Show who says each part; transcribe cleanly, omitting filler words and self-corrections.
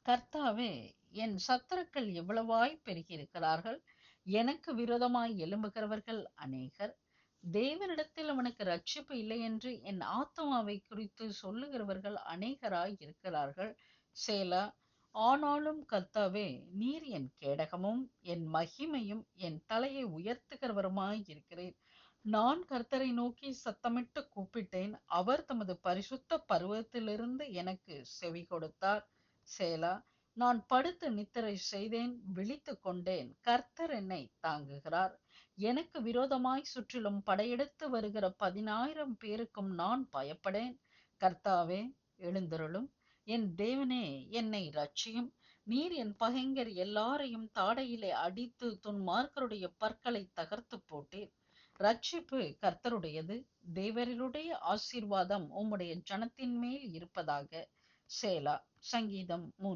Speaker 1: கர்த்தாவே, என் சத்துருக்கள் எவ்வளவாய் பெருகியிருக்கிறார்கள்! எனக்கு விரோதமாய் எழும்புகிறவர்கள் அநேகர். தேவனிடத்தில் அவனுக்கு இரட்சிப்பு இல்லையென்று என் ஆத்துமாவைக் குறித்துச் சொல்லுகிறவர்கள் அநேகராய் இருக்கிறார்கள். சேலா. ஆனாலும் கர்த்தாவே, நீர் என் கேடகமும் என் மகிமையும் என் தலையை உயர்த்துகிறவருமாய் இருக்கிறீர். நான் கர்த்தரை நோக்கி சத்தமிட்டு கூப்பிட்டேன். அவர் தமது பரிசுத்த பர்வதத்திலிருந்து எனக்கு செவி கொடுத்தார். சேலா. நான் படுத்து நித்திரை செய்தேன், விழித்துக் கொண்டேன். கர்த்தர் என்னை தாங்குகிறார். எனக்கு விரோதமாய் சுற்றிலும் படையெடுத்து வருகிற 10,000 பேருக்கும் நான் பயப்படேன். கர்த்தாவே, எழுந்தருளும். என் தேவனே, என்னை இரட்சியும். நீர் என் பகைஞர் எல்லாரையும் தாடையிலே அடித்து துன்மார்க்கருடைய பற்களை தகர்த்து போட்டீர். ரட்சிப்பு கர்த்தருடையது. தேவருடைய ஆசீர்வாதம் உம்முடைய ஜனத்தின் மேல் இருப்பதாக. சேலா. சங்கீதம் 3.